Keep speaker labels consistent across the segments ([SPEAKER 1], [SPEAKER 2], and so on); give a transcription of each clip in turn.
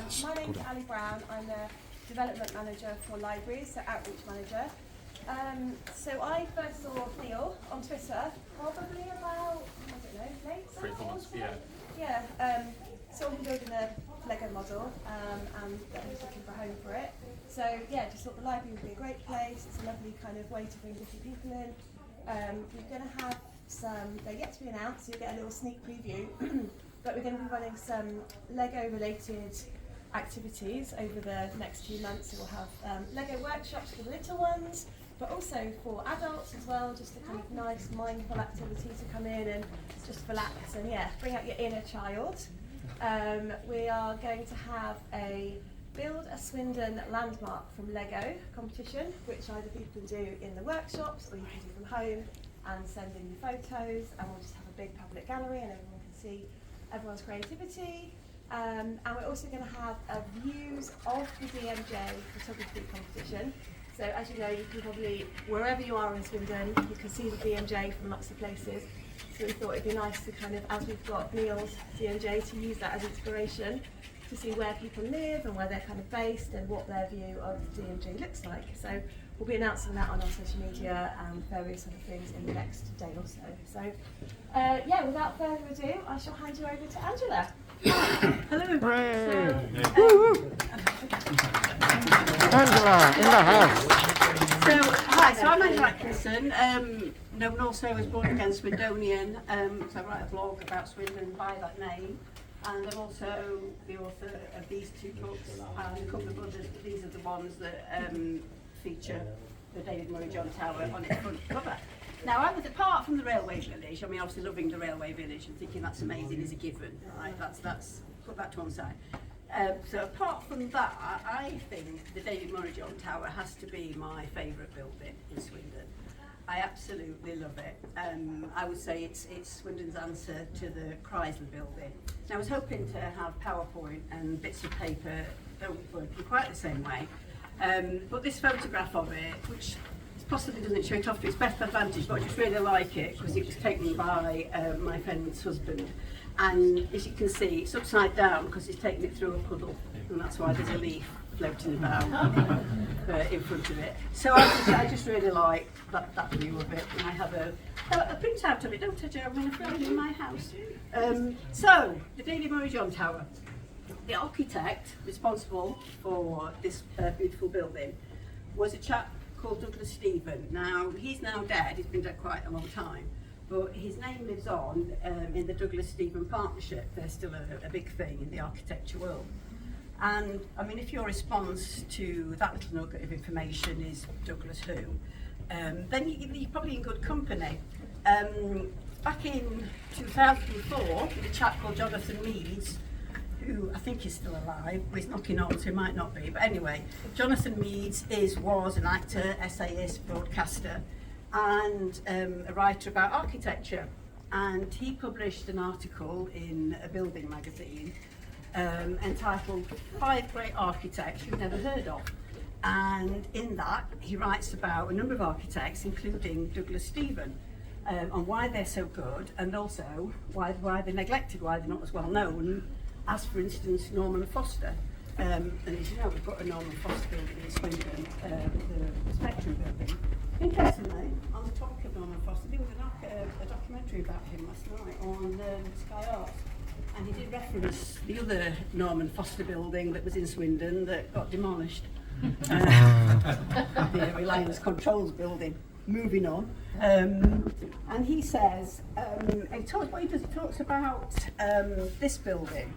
[SPEAKER 1] My name's Ali Brown. I'm the development manager for libraries, so outreach manager. So I first saw Neil on Twitter probably about, I don't know, late
[SPEAKER 2] 3 months, yeah.
[SPEAKER 1] Yeah, saw him building a Lego model and that he was looking for a home for it. So yeah, just thought the library would be a great place. It's a lovely kind of way to bring different people in. We're going to have some, they're yet to be announced, so you'll get a little sneak preview, but we're going to be running some Lego related activities over the next few months. So we'll have Lego workshops for the little ones, but also for adults as well, just a kind of nice mindful activity to come in and just relax and yeah, bring out your inner child. We are going to have a Build a Swindon Landmark from Lego competition, which either people can do in the workshops or you can do from home and send in your photos, and we'll just have a big public gallery and everyone can see everyone's creativity. And we're also going to have views of the DMJ photography competition. So as you know, you can probably, wherever you are in Swindon, you can see the DMJ from lots of places. So we thought it'd be nice to kind of, as we've got Neil's DMJ, to use that as inspiration to see where people live and where they're kind of based and what their view of the DMJ looks like. So we'll be announcing that on our social media and various other things in the next day or so. So yeah, without further ado, I shall hand you over to Angela.
[SPEAKER 3] Hello.
[SPEAKER 4] Angela, in the house.
[SPEAKER 3] Hi, so I'm Angela Atkinson, known also as Born Again Swindonian, so I write a blog about Swindon by that name, and I'm also the author of these 2 books and a couple of others, but these are the ones that feature the David Murray-John Tower on its front cover. Now, I was, apart from the railway village, I mean, obviously loving the railway village and thinking that's amazing is a given, right? That's put that to one side. So apart from that, I think the David Murray-John Tower has to be my favourite building in Swindon. I absolutely love it. I would say it's Swindon's answer to the Chrysler building. Now, I was hoping to have PowerPoint and bits of paper don't work in quite the same way, but this photograph of it, which possibly doesn't show it off to its best advantage, but I just really like it because it was taken by my friend's husband, and as you can see it's upside down because he's taken it through a puddle, and that's why there's a leaf floating about in front of it. So I just really like that view of it, and I have a printout of it, don't I, Joe? I mean, I've got it in my house. So the David Murray-John Tower, the architect responsible for this beautiful building was a chap called Douglas Stephen. Now, he's now dead, he's been dead quite a long time, but his name lives on in the Douglas Stephen Partnership. They're still a big thing in the architecture world. And I mean, if your response to that little nugget of information is Douglas who, then you're probably in good company. Back in 2004, with a chap called Jonathan Meads, who I think is still alive, but he's knocking on, so he might not be. But anyway, Jonathan Meads was an actor, essayist, broadcaster, and a writer about architecture. And he published an article in a building magazine entitled 5 Great Architects You've Never Heard Of. And in that, he writes about a number of architects, including Douglas Stephen, on why they're so good, and also why they're neglected, why they're not as well known as, for instance, Norman Foster. And as you know, we've got a Norman Foster building in Swindon, the Spectrum building. Interestingly, on the topic of Norman Foster, there was a documentary about him last night on Sky Arts, and he did reference the other Norman Foster building that was in Swindon that got demolished. The Reliance Controls building. Moving on, and he says, he talks about this building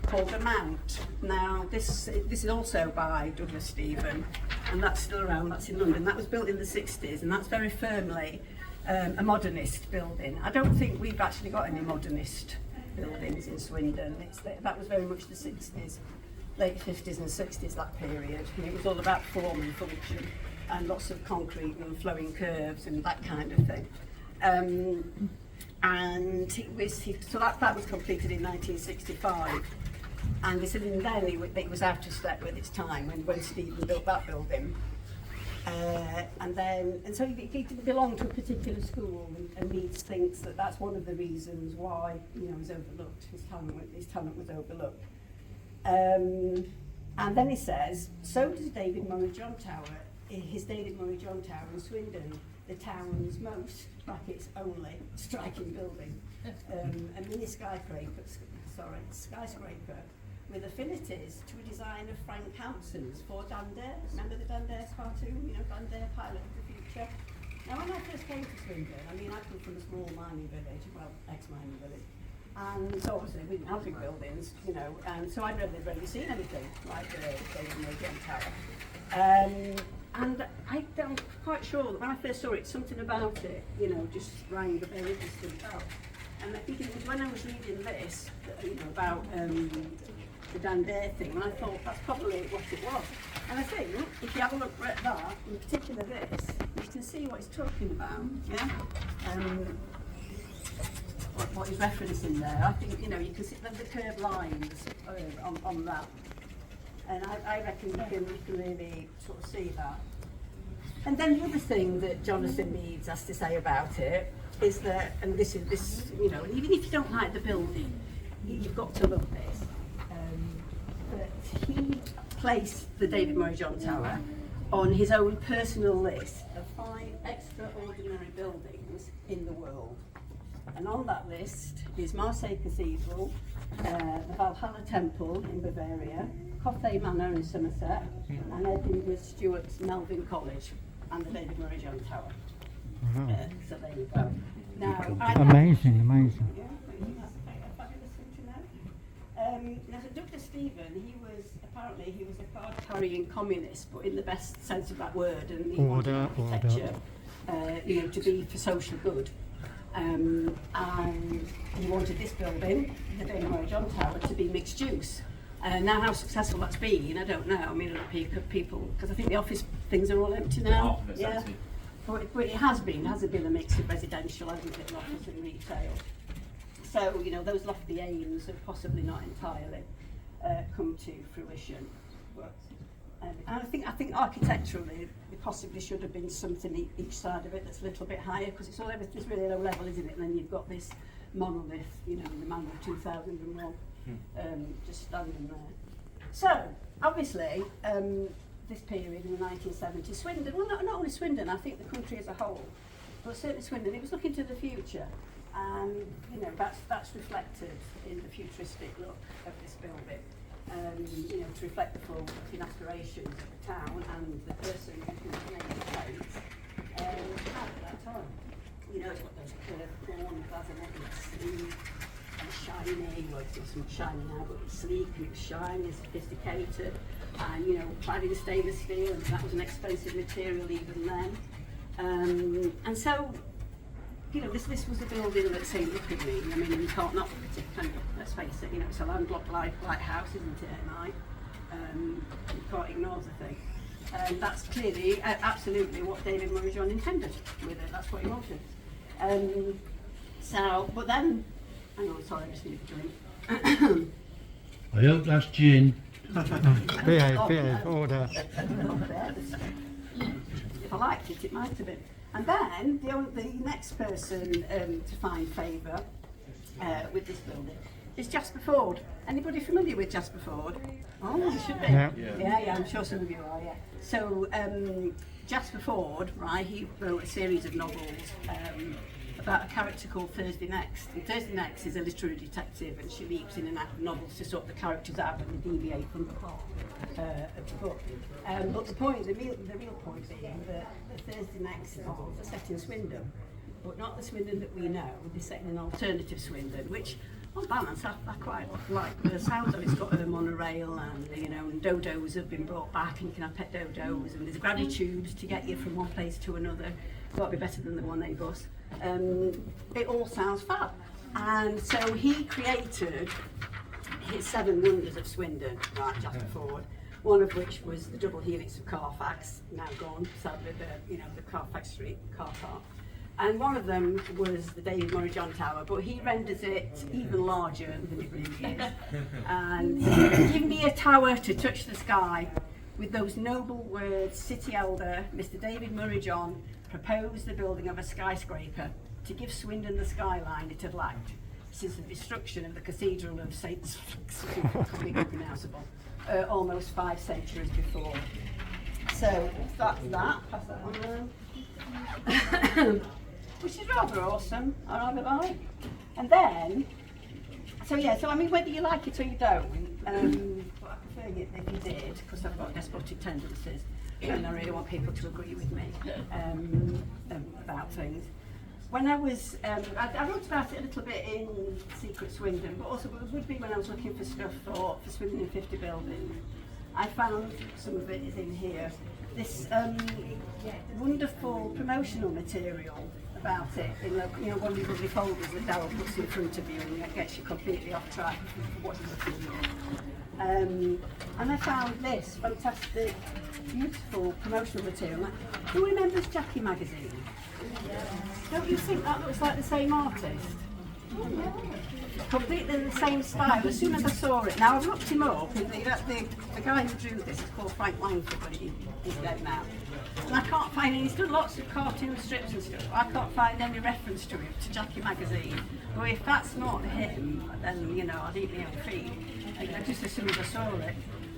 [SPEAKER 3] called the Mount. Now, this is also by Douglas Stephen, and that's still around. That's in London. That was built in the 60s, and that's very firmly a modernist building. I don't think we've actually got any modernist buildings in Swindon. That was very much the 60s, late 50s and 60s, that period. And it was all about form and function, and lots of concrete and flowing curves and that kind of thing. And so that was completed in 1965. And they said then it was out of step with its time when Stephen built that building. And so he belonged to a particular school, and Meads thinks that that's one of the reasons why he's overlooked. His talent was overlooked. And then he says, so does David Murray-John Tower. His David Murray-John Tower in Swindon, the town's most, brackets only, striking building. A mini skyscraper with affinities to a design of Frank Hampson's for Dundee. Remember the Dundee cartoon, you know, Dundee Pilot of the Future? Now when I first came to Swindon, I mean I come from a small mining village, well, ex-mining village, and so obviously we didn't have big buildings, you know, and so I'd never really seen anything like the David Murray-John Tower. And I don't quite sure that when I first saw it, something about it, you know, just rang a very distant bell. And I think it was when I was reading this, you know, about the Dundee thing, and I thought that's probably what it was. And I think if you have a look at that, in particular this, you can see what he's talking about, yeah? What he's referencing there. I think, you know, you can see the curved lines on that. And I reckon you can really sort of see that. And then the other thing that Jonathan Meads has to say about it is that, and this, you know, even if you don't like the building, you've got to love this. That he placed the David Murray-John Tower on his own personal list of 5 extraordinary buildings in the world. And on that list is Marseille Cathedral, the Valhalla Temple in Bavaria, Cotthay Manor in Somerset, and Edinburgh Stuart's Melvin College, and the David Murray-John Tower.
[SPEAKER 2] Wow.
[SPEAKER 3] So there you go. Now,
[SPEAKER 2] Amazing.
[SPEAKER 3] Yeah, fabulous thing to know. Now, so Dr. Stephen, he was a card-carrying communist, but in the best sense of that word, and he wanted architecture, you know, to be for social good. And he wanted this building, the David Murray-John Tower, to be mixed use. Now how successful that's been, I don't know. I mean, people, because I think the office things are all empty now.
[SPEAKER 4] Half of it's empty.
[SPEAKER 3] But it hasn't been a mix of residential, hasn't it, and office and retail. So, you know, those lofty aims have possibly not entirely come to fruition. But, and I think architecturally, there possibly should have been something each side of it that's a little bit higher, because it's all everything's really low level, isn't it? And then you've got this monolith, you know, in the manner of 2001, just standing there. So, obviously, this period in the 1970s, Swindon, well, not only Swindon, I think the country as a whole, but certainly Swindon, it was looking to the future, and you know that's reflected in the futuristic look of this building. You know, to reflect the forward-looking aspirations of the town and the person who made the place at that time. You know, it's got those curved corners, hasn't it? It's sleek and shiny. Well, it's not so much shiny now, but it's sleek and it's shiny and sophisticated. And, you know, clad in stainless steel, and that was an expensive material even then. And so, you know, this was a building that said, look at me. I mean, you can't not look at it, can you? Let's face it, you know, it's a landlocked lighthouse, isn't it, at night? You can't ignore the thing. And that's clearly, absolutely what David Murray-John intended with it. That's what he wanted. So, but then, hang on, sorry, I just need a drink.
[SPEAKER 5] I hope that's gin.
[SPEAKER 2] Behave, order.
[SPEAKER 3] If I liked it, it might have been. And then the next person to find favour with this building is Jasper Fforde. Anybody familiar with Jasper Fforde? Oh, you should be. Yeah, I'm sure some of you are, yeah. So Jasper Fforde, right, he wrote a series of novels about a character called Thursday Next. And Thursday Next is a literary detective, and she leaps in and out of novels to sort the characters out when they deviate from the plot of the book. But the real point being that the Thursday Next novels are set in Swindon, but not the Swindon that we know. They're set in an alternative Swindon, which, on balance, I quite like. The sounds of it's got a monorail, and you know, and dodos have been brought back, and you can have pet dodos, and there's granny tubes to get you from one place to another. Got to be better than the 1A bus. It all sounds fab. And so he created his 7 wonders of Swindon, right, Jasper Fforde, one of which was the double helix of Carfax, now gone, sadly, the Carfax Street car park. And one of them was the David Murray-John Tower, but he renders it even larger than it really is. And give me a tower to touch the sky. With those noble words, city elder, Mr. David Murray-John proposed the building of a skyscraper to give Swindon the skyline it had lacked. since the destruction of the Cathedral of St. Almost 5 centuries before. So that's that. Pass that on around. Which is rather awesome, I rather like. And then, so I mean, whether you like it or you don't, but I prefer it if you did, because I've got despotic tendencies, and I really want people to agree with me about things. When I was, I wrote about it a little bit in Secret Swindon, but also it would be when I was looking for stuff for Swindon in 50 buildings. I found some of it is in here. This wonderful promotional material about it in one of these lovely folders that Darryl puts in front of you, and it gets you completely off track of what you're looking at. And I found this fantastic, beautiful promotional material. Who remembers Jackie magazine? Don't you think that looks like the same artist? Completely the same style. As soon as I saw it, now I've looked him up. The guy who drew this is called Frank Langford, but he's dead now. And I can't find any. He's done lots of cartoon strips and stuff. I can't find any reference to him, to Jackie magazine. But if that's not him, then I'd eat my own feet. Just as soon as I saw it.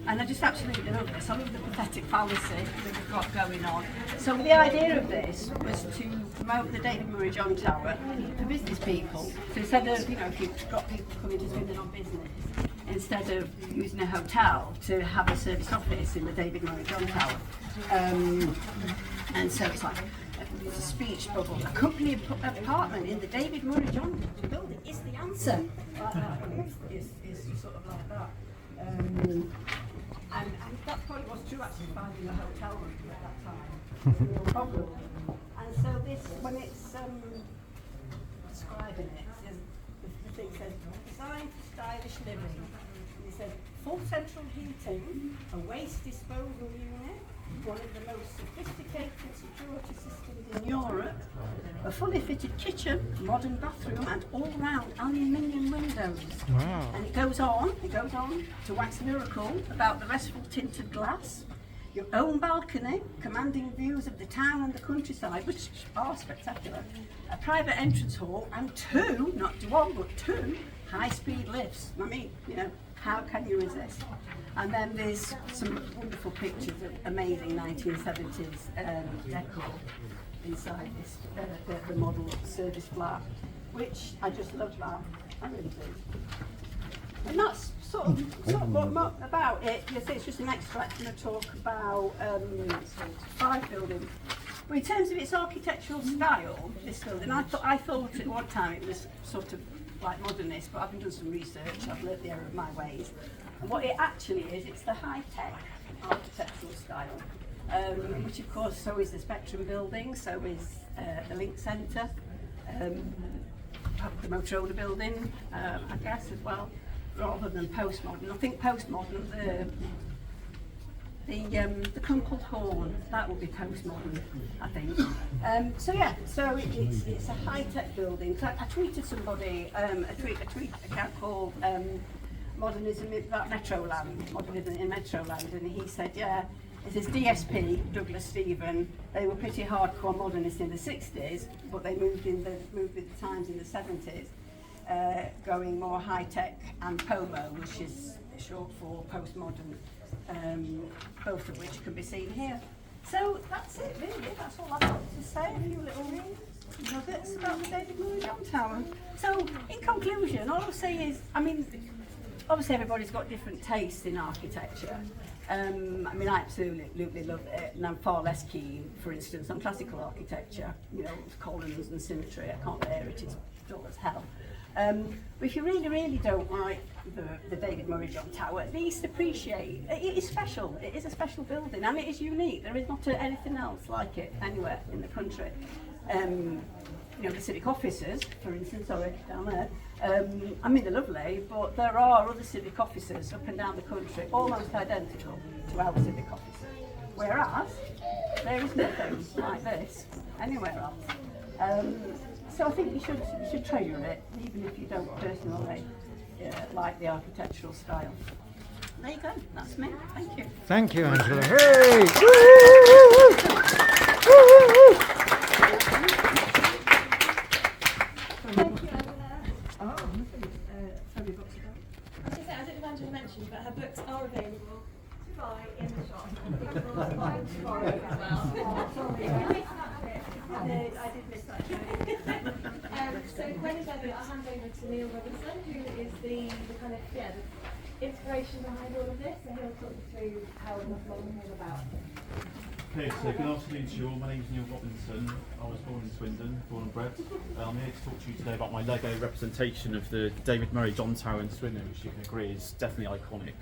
[SPEAKER 3] And I just absolutely love this. I love the pathetic fallacy that we've got going on. So the idea of this was to promote the David Murray John Tower for business people. So instead of, if you've got people coming to Swindon on business, instead of using a hotel, to have a service office in the David Murray John Tower. And so it's like a speech bubble. A company apartment in the David Murray John building is the answer. Like that one is sort of like that. And that probably was true actually, finding a hotel room at that time. No problem. And so this, when it's describing it, the thing says, designed for stylish living. And it says, full central heating, a waste disposal unit, one of the most sophisticated security systems in Europe, a fully fitted kitchen, modern bathroom, and all-round aluminium windows.
[SPEAKER 2] Wow.
[SPEAKER 3] And it goes on to wax lyrical about the restful tinted glass, your own balcony, commanding views of the town and the countryside, which are spectacular, a private entrance hall, and 2, not 1, but 2 high-speed lifts. I mean, how can you resist? And then there's some wonderful pictures of amazing 1970s decor inside this, the model service flat, which I just love that. I really do. And that's sort of what about it. It's just an extract from a talk about 5 buildings. But in terms of its architectural style, this building, I thought at one time it was sort of like modernist, but I've done some research, I've learnt the error of my ways. And what it actually is, it's the high-tech architectural style, which of course, so is the Spectrum building, so is the Link Centre, the Motorola building, I guess as well, rather than postmodern. I think postmodern, the crumpled horn, that will be postmodern, I think. So it's a high-tech building. So I tweeted somebody, a tweet account called Modernism in Metroland, Modernism in Metroland, and he said, it says DSP, Douglas Stephen, they were pretty hardcore modernists in the 60s, but they moved with the times in the 70s, going more high-tech and POMO, which is short for postmodern, both of which can be seen here. So that's it really, that's all I've got to say, a few little nuggets about the David Murray John Tower. So in conclusion, all I'll say is, obviously everybody's got different tastes in architecture. I absolutely love it, and I'm far less keen, for instance, on classical architecture, columns and symmetry. I can't bear it, it's dull as hell. But if you really, really don't like the David Murray John Tower, at least appreciate it is special. It is a special building, and it is unique. There is not anything else like it anywhere in the country. The civic offices, for instance, down there. They're lovely, but there are other civic offices up and down the country, almost identical to our civic office. Whereas there is nothing like this anywhere else. So I think you should treasure it, even if you don't personally like the architectural style. There you go. That's me. Thank you.
[SPEAKER 2] Thank you, Angela. Hey!
[SPEAKER 1] Thank you, Angela.
[SPEAKER 3] Oh.
[SPEAKER 1] buy in the shop. Buy tomorrow as well. Sorry. I did miss that joke. So when is Eddie, I'll hand over to Neil Robinson, who is the kind of, the inspiration behind all of this, and he'll talk you through how the model came about.
[SPEAKER 4] Okay, so good afternoon to you all. My name is Neil Robinson. I was born in Swindon, born and bred. I'm here to talk to you today about my Lego representation of the David Murray John Tower in Swindon, which you can agree is definitely iconic.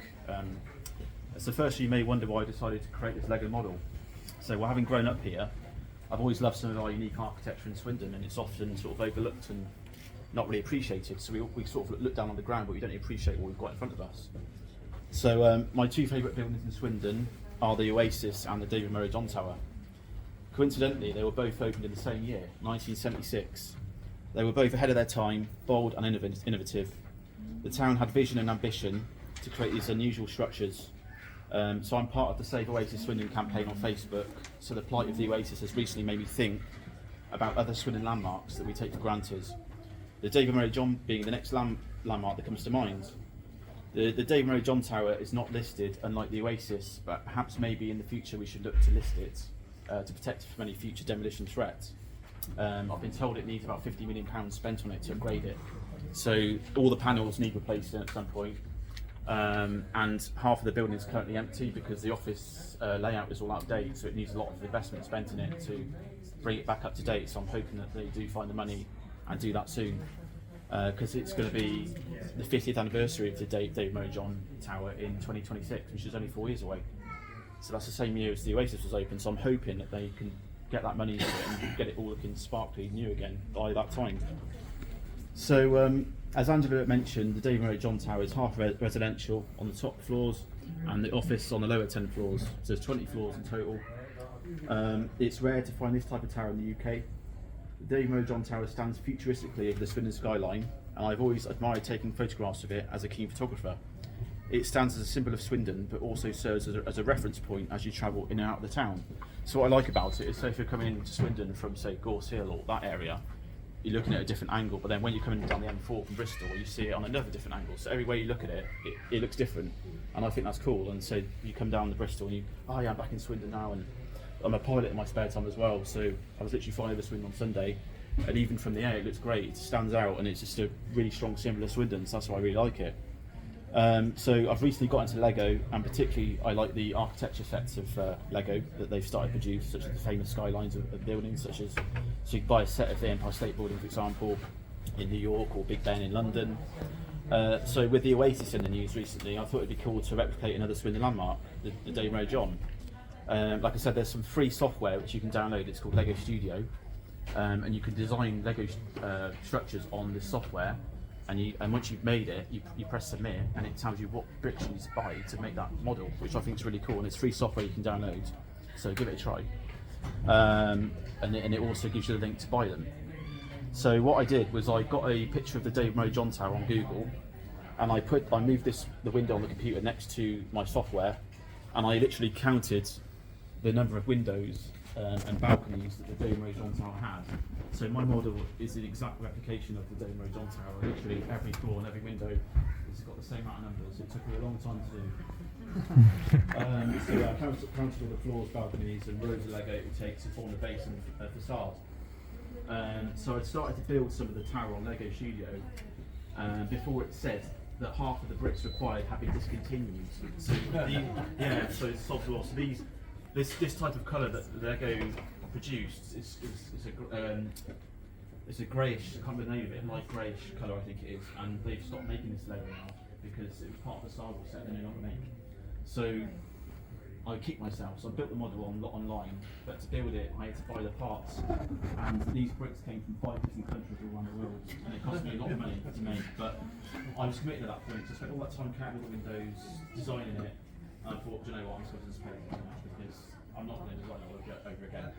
[SPEAKER 4] So firstly, you may wonder why I decided to create this Lego model. So well, having grown up here, I've always loved some of our unique architecture in Swindon, and it's often sort of overlooked and not really appreciated. So we sort of look down on the ground, but we don't appreciate what we've got in front of us. So my two favourite buildings in Swindon are the Oasis and the David Murray John Tower. Coincidentally, they were both opened in the same year, 1976. They were both ahead of their time, bold and innovative. The town had vision and ambition to create these unusual structures. So I'm part of the Save Oasis Swindon campaign on Facebook. So the plight of the Oasis has recently made me think about other Swindon landmarks that we take for granted. The David Murray John being the next landmark that comes to mind. The David Murray John Tower is not listed, unlike the Oasis, but perhaps maybe in the future we should look to list it to protect it from any future demolition threat. I've been told it needs about £50 million spent on it to upgrade it. So all the panels need replacing at some point. And half of the building is currently empty because the office layout is all out of date, so it needs a lot of investment spent in it to bring it back up to date. So I'm hoping that they do find the money and do that soon, because it's going to be the 50th anniversary of the David Murray John Tower in 2026, which is only 4 years away. So that's the same year as the Oasis was open, so I'm hoping that they can get that money into it and get it all looking sparkly new again by that time. So as Angela mentioned, the David Murray John Tower is half residential on the top floors and the office on the lower 10 floors, so there's 20 floors in total. It's rare to find this type of tower in the UK. The David Murray John Tower stands futuristically over the Swindon skyline, and I've always admired taking photographs of it as a keen photographer. It stands as a symbol of Swindon, but also serves as a reference point as you travel in and out of the town. So what I like about it is, say if you're coming into Swindon from, say, Gorse Hill or that area, you're looking at a different angle, but then when you're coming down the M4 from Bristol, you see it on another different angle. So every way you look at it, it looks different, and I think that's cool. And so you come down to Bristol and I'm back in Swindon now, and I'm a pilot in my spare time as well, so I was literally flying over Swindon on Sunday, and even from the air it looks great, it stands out, and it's just a really strong symbol of Swindon, so that's why I really like it. So I've recently got into Lego, and particularly I like the architecture sets of Lego that they've started to produce, such as the famous skylines of buildings, such as, so you can buy a set of the Empire State Building, for example, in New York, or Big Ben in London. So with the Oasis in the news recently, I thought it'd be cool to replicate another Swindon landmark, the David Murray John. Like I said, there's some free software which you can download. It's called Lego Studio, and you can design Lego structures on this software. And once you've made it, you press submit, and it tells you what bricks you need to buy to make that model, which I think is really cool. And it's free software you can download, so give it a try. And it also gives you the link to buy them. So what I did was I got a picture of the David Murray John Tower on Google, and I moved the window on the computer next to my software, and I literally counted the number of windows and balconies that the David Murray John Tower had. So my model is an exact replication of the David Murray John Tower. Literally every floor and every window has got the same amount of numbers. It took me a long time to do. So I counted all the floors, balconies and rows of Lego it would take to form the base and facade. So I started to build some of the tower on Lego Studio before it said that half of the bricks required had been discontinued. So so it's sod law. So this type of colour that Lego produced is a greyish, I can't remember the name of it, light greyish colour I think it is, and they've stopped making this Lego now because it was part of the Star Wars set they no longer make. So I kicked myself, so I built the model online, but to build it I had to buy the parts, and these bricks came from 5 different countries all around the world, and it cost me a lot of money to make, but I was committed at that point, so I spent all that time counting all the windows, designing it, and I thought, do you know what, I'm supposed to just pay for it now, because I'm not going to design it over again.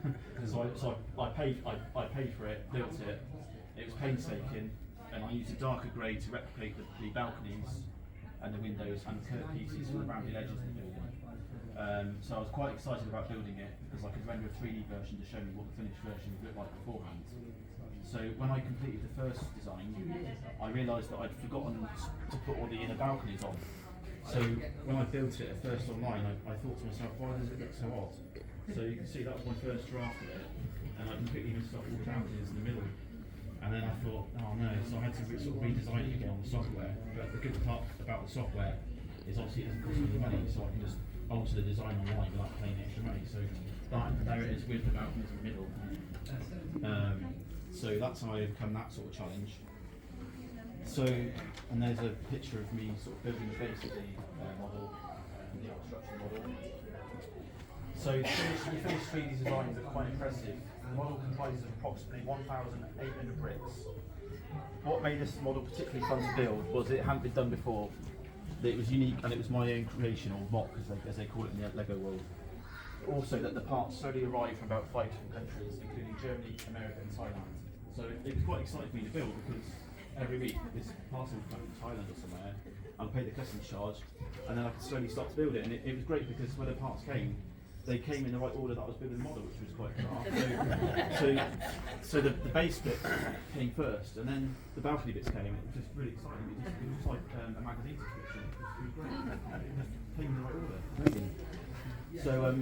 [SPEAKER 4] So I paid for it, built it. It was painstaking, and I used a darker grey to replicate the balconies and the windows and the curved pieces from the rounded edges of the building. So I was quite excited about building it because I could render a 3D version to show me what the finished version would look like beforehand. So when I completed the first design, I realised that I'd forgotten to put all the inner balconies on. So when I built it at first online, I thought to myself, why does it look so odd? So you can see that was my first draft of it, and I completely missed off all the mountains in the middle. And then I thought, oh no, so I had to sort of redesign it again on the software. But the good part about the software is obviously it doesn't cost me any money, so I can just alter the design online without paying extra money. So there it is with the mountains in the middle. So that's how I overcome that sort of challenge. So, and there's a picture of me sort of building the base of the model, the structural model. So the finished 3D designs are quite impressive. The model comprises of approximately 1,800 bricks. What made this model particularly fun to build was it hadn't been done before. It was unique and it was my own creation, or mock as they call it in the Lego world. Also that the parts slowly arrived from about 5 different countries, including Germany, America and Thailand. So it was quite exciting for me to build because every week this parcel would come from Thailand or somewhere, and I paid the customs charge, and then I could slowly start to build it. And it was great because when the parts came, they came in the right order that I was building the model, which was quite bizarre. So the base bit came first, and then the balcony bits came. It was just really exciting. It was like a magazine subscription. It was great. It just came in the right order. Amazing. So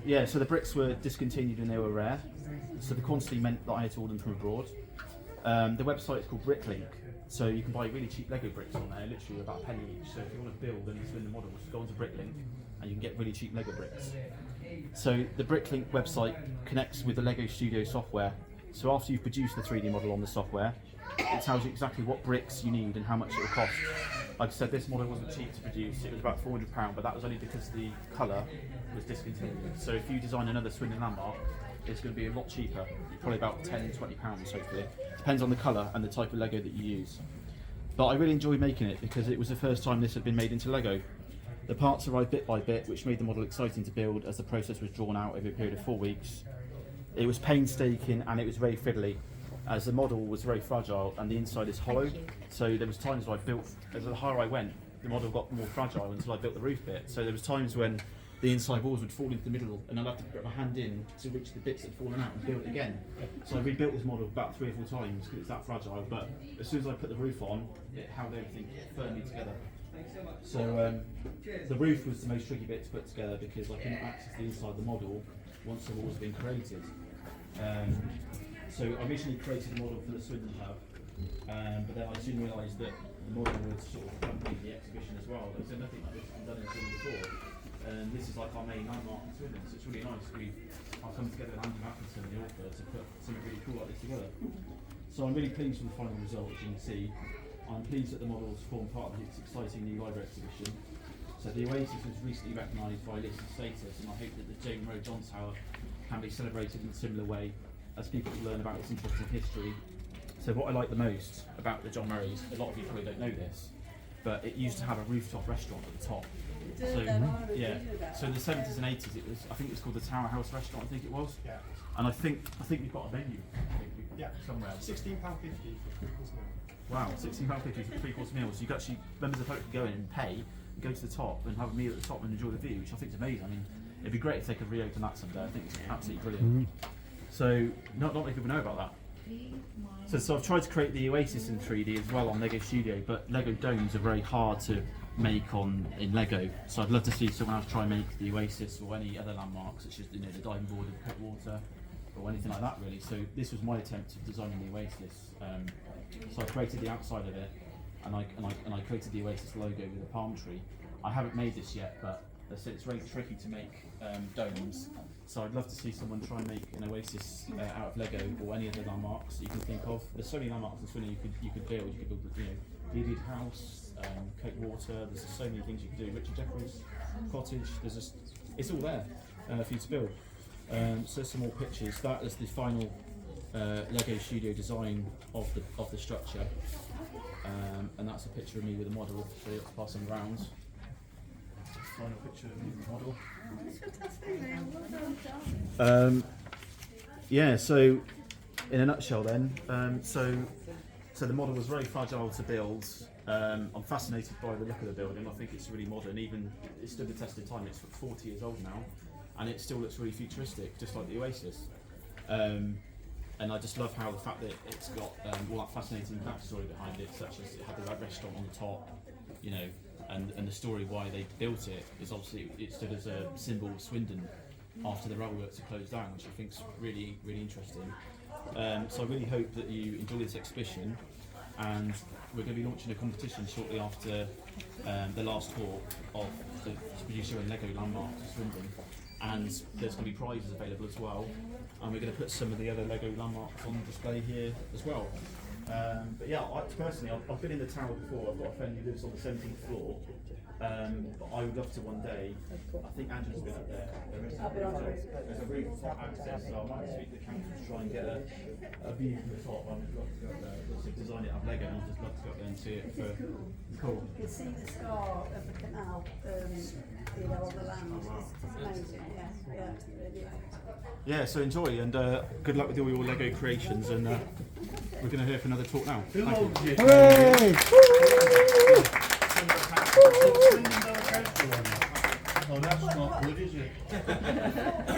[SPEAKER 4] yeah, so the bricks were discontinued and they were rare. So the quantity meant that I had to order them from abroad. The website is called Bricklink, so you can buy really cheap Lego bricks on there, literally about a penny each. So if you want to build and spin the models, go onto Bricklink and you can get really cheap Lego bricks. So the Bricklink website connects with the Lego Studio software. So after you've produced the 3D model on the software, it tells you exactly what bricks you need and how much it will cost. Like I said, this model wasn't cheap to produce, it was about £400, but that was only because the colour was discontinued. So if you design another Swindon landmark, it's going to be a lot cheaper, probably about £10, £20 hopefully. Depends on the colour and the type of Lego that you use. But I really enjoyed making it because it was the first time this had been made into Lego. The parts arrived bit by bit, which made the model exciting to build as the process was drawn out over a period of 4 weeks. It was painstaking and it was very fiddly, as the model was very fragile and the inside is hollow. So there was times where I built, as the higher I went, the model got more fragile until I built the roof bit. So there was times when the inside walls would fall into the middle and I'd have to put my hand in to reach the bits that had fallen out and build it again. So I rebuilt this model about 3 or 4 times because it's that fragile, but as soon as I put the roof on, it held everything firmly together. So the roof was the most tricky bit to put together because I couldn't access the inside of the model once the walls had been created. So I originally created the model for the Swindon hub, but then I soon realised that the model would sort of accompany the exhibition as well. There was nothing like this I've done in Swindon before. And this is like our main landmark in Swindon, so it's really nice. I've come together with Atkinson, the author, to put something really cool like this together. So I'm really pleased with the final result, as you can see. I'm pleased that the models form part of this exciting new library exhibition. So the Oasis was recently recognised by list of status, and I hope that the David Murray John Tower can be celebrated in a similar way as people learn about its interesting history. So what I like the most about the John Murrays, a lot of you probably don't know this, but it used to have a rooftop restaurant at the top. So yeah, so in the 70s and 80s it was, I think it was called the Tower House Restaurant, I think it was. Yeah. And I think we've got a menu. Yeah, somewhere. £16.50 for 3-course meal. Wow, £16.50 for 3-course meal. So you can actually, members of the public can go in and pay, and go to the top and have a meal at the top and enjoy the view, which I think is amazing. I mean, it'd be great if they could reopen that someday. I think it's absolutely brilliant. So not many people know about that. So I've tried to create the Oasis in 3D as well on Lego Studio, but Lego domes are very hard to make in Lego. So I'd love to see someone else try and make the Oasis or any other landmarks, such as the diving board and Coat Water, or anything like that really. So this was my attempt of designing the Oasis. So I created the outside of it, and I created the Oasis logo with a palm tree. I haven't made this yet, but it's very tricky to make domes. So I'd love to see someone try and make an Oasis out of Lego or any other landmarks that you can think of. There's so many landmarks in Swindon you could build. You could build, Vivid House, Coat Water. There's just so many things you could do. Richard Jeffries Cottage. It's all there for you to build. So some more pictures. That is the final Lego Studio design of the structure, and that's a picture of me with a model. So let's pass them around. Final picture of me with the model. Yeah, so in a nutshell then, so the model was very fragile to build. I'm fascinated by the look of the building. I think it's really modern, even it stood the test of time. It's 40 years old now, and it still looks really futuristic, just like the Oasis. And I just love how the fact that it's got all that fascinating backstory behind it, such as it had the restaurant on the top, and the story why they built it is obviously it stood as a symbol of Swindon after the railway works are closed down, which I think is really interesting. So I really hope that you enjoy this exhibition, and we're going to be launching a competition shortly after the last tour of the produce your own Lego landmarks of Swindon, and there's going to be prizes available as well, and we're going to put some of the other Lego landmarks on display here as well. But yeah, personally, I've been in the tower before. I've got a friend who lives on the 17th floor. But I would love to one day. I think Angela's been up there. There's a rooftop access, so I might speak to the council to try and get a view from the top. I would love to go up there. Lots of design it up Lego, and I'd just love to go up there and see it. Cool.
[SPEAKER 3] You can see the scar of the canal, you know, on the land. It's amazing, yeah, really.
[SPEAKER 4] Yeah, so enjoy, and good luck with all your Lego creations, and we're going to hear from another talk now.
[SPEAKER 5] Who
[SPEAKER 4] Thank you.
[SPEAKER 5] owns it?
[SPEAKER 2] Hooray!
[SPEAKER 5] Oh, that's not good, is it?